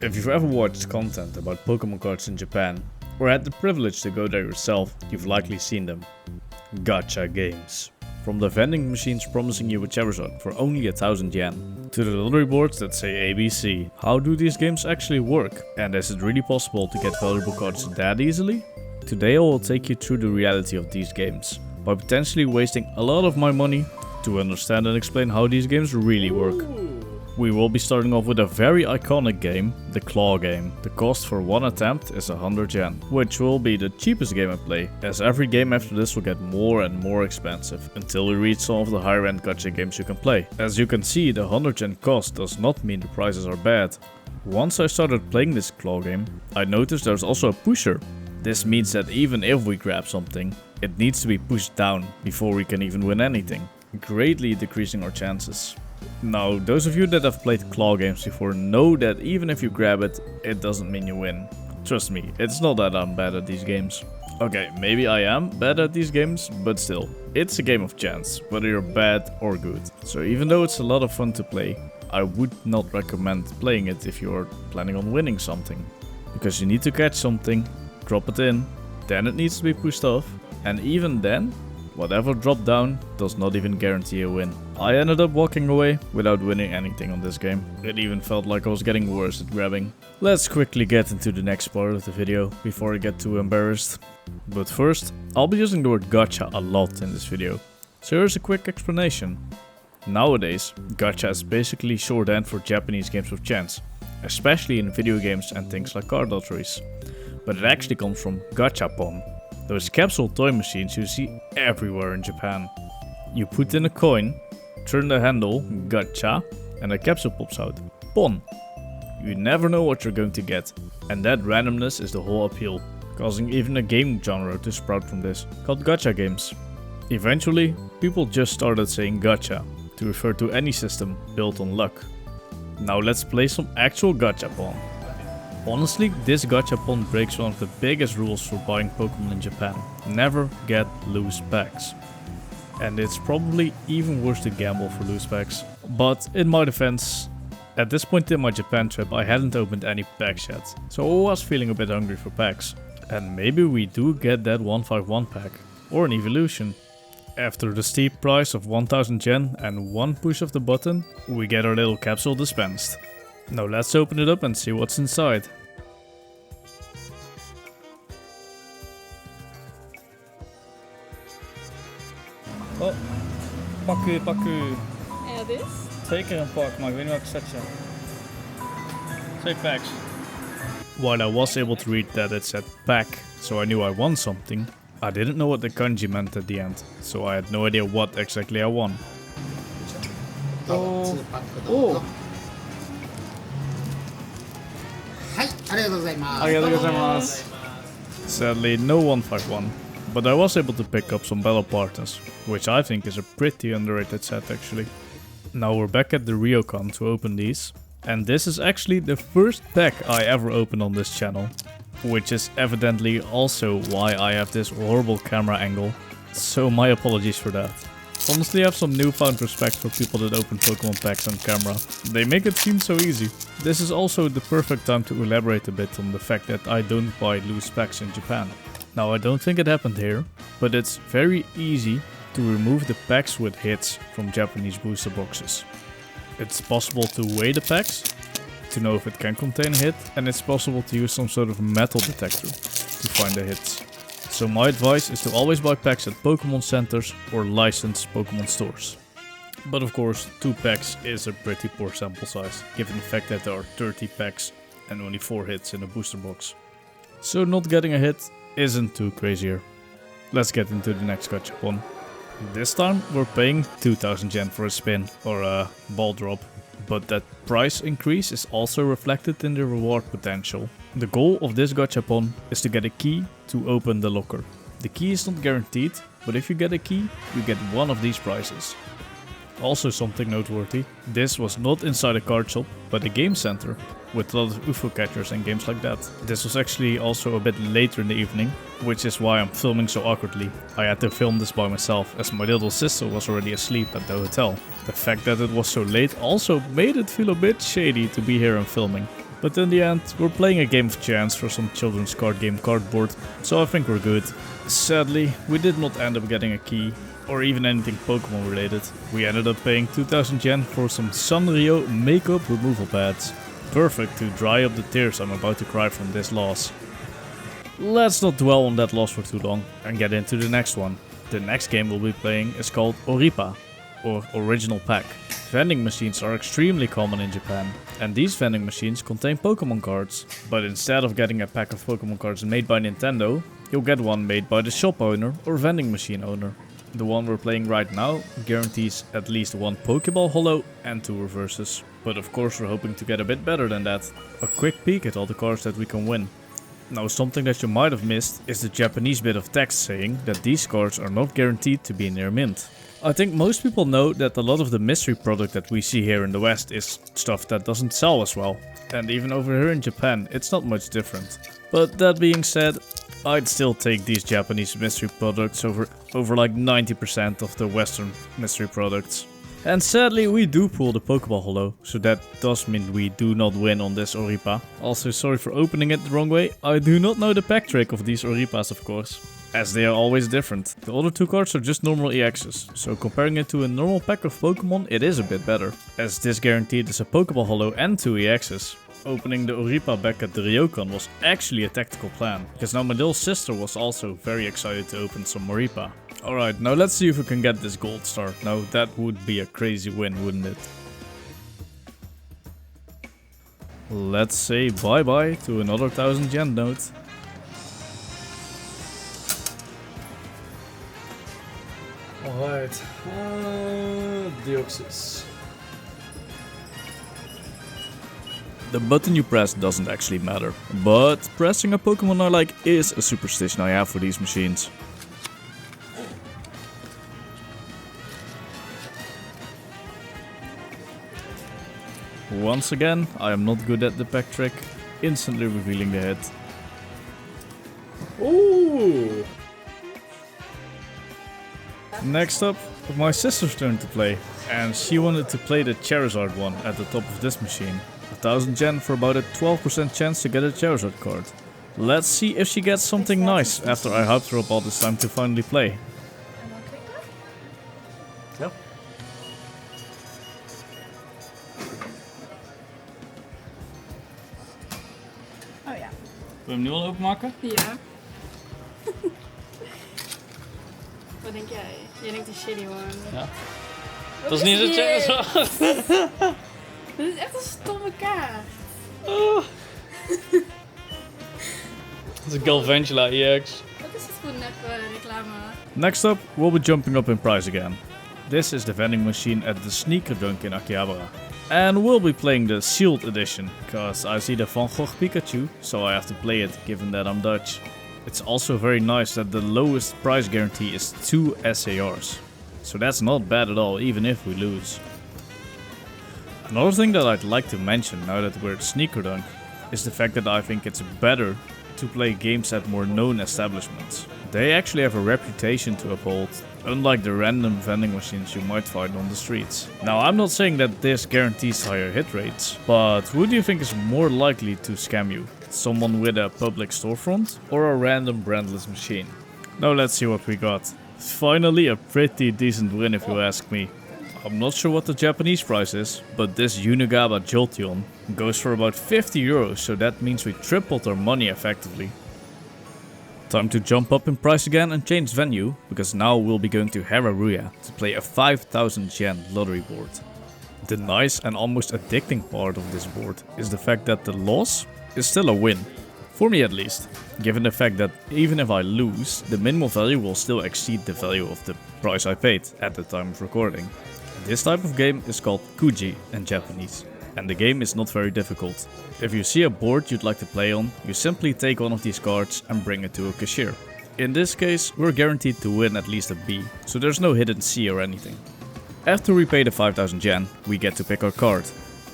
If you've ever watched content about Pokemon cards in Japan, or had the privilege to go there yourself, you've likely seen them. Gacha games. From the vending machines promising you a Charizard for only 1000 yen, to the lottery boards that say ABC. How do these games actually work? And is it really possible to get valuable cards that easily? Today I will take you through the reality of these games, by potentially wasting a lot of my money to understand and explain how these games really work. We will be starting off with a very iconic game, the Claw game. The cost for one attempt is 100 yen, which will be the cheapest game I play, as every game after this will get more and more expensive, until we reach some of the higher end gacha games you can play. As you can see, the 100 yen cost does not mean the prices are bad. Once I started playing this Claw game, I noticed there's also a pusher. This means that even if we grab something, it needs to be pushed down before we can even win anything, greatly decreasing our chances. Now, those of you that have played Claw games before know that even if you grab it, it doesn't mean you win. Trust me, it's not that I'm bad at these games. Okay, maybe I am bad at these games, but still, it's a game of chance, whether you're bad or good. So even though it's a lot of fun to play, I would not recommend playing it if you're planning on winning something. Because you need to catch something, drop it in, then it needs to be pushed off, and even then, whatever dropped down does not even guarantee a win. I ended up walking away without winning anything on this game. It even felt like I was getting worse at grabbing. Let's quickly get into the next part of the video before I get too embarrassed. But first, I'll be using the word gacha a lot in this video. So here's a quick explanation. Nowadays, gacha is basically shorthand for Japanese games of chance, especially in video games and things like card lotteries. But it actually comes from Gachapon, those capsule toy machines you see everywhere in Japan. You put in a coin, turn the handle, gacha, and a capsule pops out. Pon! You never know what you're going to get, and that randomness is the whole appeal, causing even a game genre to sprout from this, called gacha games. Eventually, people just started saying gacha, to refer to any system built on luck. Now let's play some actual gachapon. Honestly, this gachapon breaks one of the biggest rules for buying Pokemon in Japan. Never get loose packs. And it's probably even worse to gamble for loose packs. But in my defense, at this point in my Japan trip I hadn't opened any packs yet, so I was feeling a bit hungry for packs. And maybe we do get that 151 pack, or an evolution. After the steep price of 1000 yen and one push of the button, we get our little capsule dispensed. Now let's open it up and see what's inside. Oh, paku. Ja, dit? Zeker een pak, maar ik weet niet welke set je hebt. 2 packs. While I was able to read that it said pack, so I knew I won something, I didn't know what the kanji meant at the end, so I had no idea what exactly I won. Oh. はい、ありがとうございます。ありがとうございます。 Sadly, no 151, but I was able to pick up some Battle Partners, which I think is a pretty underrated set actually. Now we're back at the Ryokan to open these, and this is actually the first pack I ever opened on this channel, which is evidently also why I have this horrible camera angle, so my apologies for that. Honestly, I have some newfound respect for people that open Pokemon packs on camera. They make it seem so easy. This is also the perfect time to elaborate a bit on the fact that I don't buy loose packs in Japan. Now I don't think it happened here, but it's very easy to remove the packs with hits from Japanese booster boxes. It's possible to weigh the packs to know if it can contain a hit, and it's possible to use some sort of metal detector to find the hits. So my advice is to always buy packs at Pokemon centers or licensed Pokemon stores. But of course, 2 packs is a pretty poor sample size, given the fact that there are 30 packs and only 4 hits in a booster box. So not getting a hit isn't too crazy here. Let's get into the next Gachapon. This time we're paying 2000 yen for a spin, or a ball drop. But that price increase is also reflected in the reward potential. The goal of this Gachapon is to get a key to open the locker. The key is not guaranteed, but if you get a key, you get one of these prizes. Also something noteworthy, this was not inside a card shop, but a game center, with a lot of UFO catchers and games like that. This was actually also a bit later in the evening, which is why I'm filming so awkwardly. I had to film this by myself, as my little sister was already asleep at the hotel. The fact that it was so late also made it feel a bit shady to be here and filming. But in the end, we're playing a game of chance for some children's card game cardboard, so I think we're good. Sadly, we did not end up getting a key, or even anything Pokemon related. We ended up paying 2000 yen for some Sanrio makeup removal pads. Perfect to dry up the tears I'm about to cry from this loss. Let's not dwell on that loss for too long and get into the next one. The next game we'll be playing is called Oripa, or Original Pack. Vending machines are extremely common in Japan, and these vending machines contain Pokemon cards. But instead of getting a pack of Pokemon cards made by Nintendo, you'll get one made by the shop owner or vending machine owner. The one we're playing right now guarantees at least one Pokeball holo and 2 reverses. But of course we're hoping to get a bit better than that. A quick peek at all the cards that we can win. Now something that you might have missed is the Japanese bit of text saying that these cards are not guaranteed to be near mint. I think most people know that a lot of the mystery product that we see here in the West is stuff that doesn't sell as well. And even over here in Japan it's not much different. But that being said, I'd still take these Japanese mystery products over like 90% of the Western mystery products. And sadly we do pull the Pokeball holo, so that does mean we do not win on this Oripa. Also sorry for opening it the wrong way, I do not know the pack trick of these Oripas of course, as they are always different. The other 2 cards are just normal EXs, so comparing it to a normal pack of Pokemon it is a bit better, as this guaranteed is a Pokeball holo and 2 EXs. Opening the Oripa back at the Ryokan was actually a tactical plan, because now my little sister was also very excited to open some Oripa. Alright, now let's see if we can get this gold star. Now that would be a crazy win, wouldn't it? Let's say bye bye to another 1000 yen note. Alright, Deoxys. The button you press doesn't actually matter, but pressing a Pokemon I like is a superstition I have for these machines. Once again, I am not good at the pack trick, instantly revealing the hit. Ooh! Next up, my sister's turn to play, and she wanted to play the Charizard one at the top of this machine. 1000 yen for about a 12% chance to get a Charizard card. Let's see if she gets something nice after I hyped her up all this time to finally play. Ja. Oh ja. Wil je hem nu al openmaken? Ja. Wat denk jij? Jij denkt een shitty one. Ja. Wat Dat is niet een dit? Charizard. Dit is echt een stomme kaart. Oh. Dat is een Galvantula EX. Wat is het voor nep reclame? Next up, we'll be jumping up in price again. This is the vending machine at the Sneaker Dunk in Akihabara. And we'll be playing the sealed edition, cause I see the Van Gogh Pikachu, so I have to play it given that I'm Dutch. It's also very nice that the lowest price guarantee is 2 SARs. So that's not bad at all, even if we lose. Another thing that I'd like to mention now that we're at Sneaker Dunk is the fact that I think it's better to play games at more known establishments. They actually have a reputation to uphold, unlike the random vending machines you might find on the streets. Now I'm not saying that this guarantees higher hit rates, but who do you think is more likely to scam you? Someone with a public storefront or a random brandless machine? Now let's see what we got. Finally a pretty decent win if you ask me. I'm not sure what the Japanese price is, but this Unigaba Jolteon goes for about 50 euros, so that means we tripled our money effectively. Time to jump up in price again and change venue, because now we'll be going to Hararuya to play a 5000 yen lottery board. The nice and almost addicting part of this board is the fact that the loss is still a win. For me at least, given the fact that even if I lose, the minimal value will still exceed the value of the price I paid at the time of recording. This type of game is called Kuji in Japanese, and the game is not very difficult. If you see a board you'd like to play on, you simply take one of these cards and bring it to a cashier. In this case, we're guaranteed to win at least a B, so there's no hidden C or anything. After we pay the 5000 yen, we get to pick our card.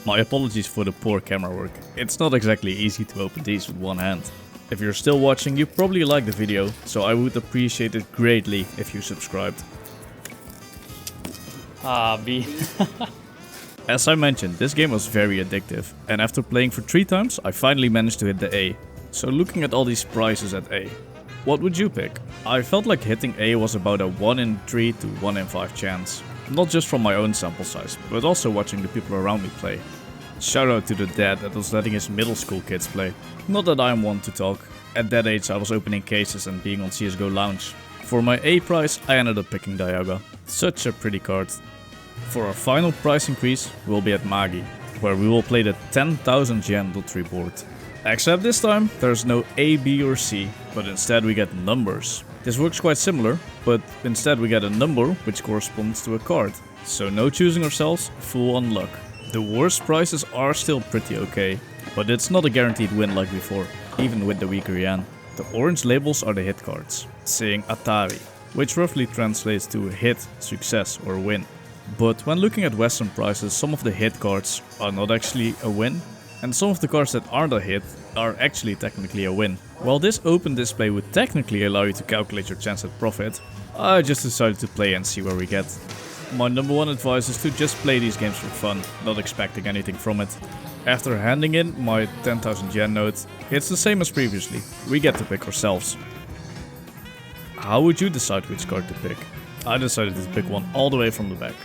My apologies for the poor camera work, it's not exactly easy to open these with one hand. If you're still watching, you probably like the video, so I would appreciate it greatly if you subscribed. Ah, B. As I mentioned, this game was very addictive, and after playing for 3 times, I finally managed to hit the A. So looking at all these prizes at A, what would you pick? I felt like hitting A was about a 1 in 3 to 1 in 5 chance. Not just from my own sample size, but also watching the people around me play. Shout out to the dad that was letting his middle school kids play. Not that I'm one to talk. At that age I was opening cases and being on CSGO Lounge. For my A prize I ended up picking Dialga. Such a pretty card. For our final price increase we'll be at Magi, where we will play the 10,000 yen lottery board. Except this time there's no A, B or C, but instead we get numbers. This works quite similar, but instead we get a number which corresponds to a card. So no choosing ourselves, full on luck. The worst prizes are still pretty okay, but it's not a guaranteed win like before, even with the weaker yen. The orange labels are the hit cards, saying Atari, which roughly translates to hit, success or win. But when looking at Western prizes, some of the hit cards are not actually a win, and some of the cards that aren't a hit are actually technically a win. While this open display would technically allow you to calculate your chance at profit, I just decided to play and see where we get. My number one advice is to just play these games for fun, not expecting anything from it. After handing in my 10,000 yen note, it's the same as previously, we get to pick ourselves. How would you decide which card to pick? I decided to pick one all the way from the back.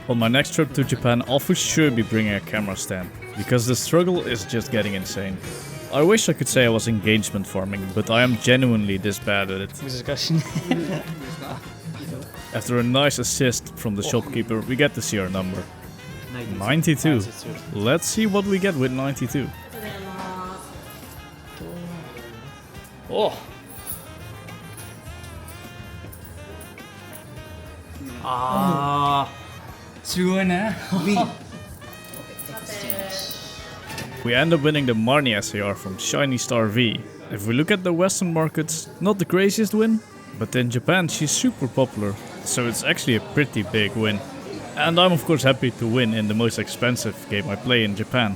On my next trip to Japan I'll for sure be bringing a camera stand, because the struggle is just getting insane. I wish I could say I was engagement farming, but I am genuinely this bad at it. Discussion. After a nice assist from the shopkeeper, we get to see our number. 92. Let's see what we get with 92. Oh! Ah, すごいね。 We end up winning the Marnie SAR from Shiny Star V. If we look at the Western markets, not the craziest win, but in Japan she's super popular, so it's actually a pretty big win. And I'm of course happy to win in the most expensive game I play in Japan.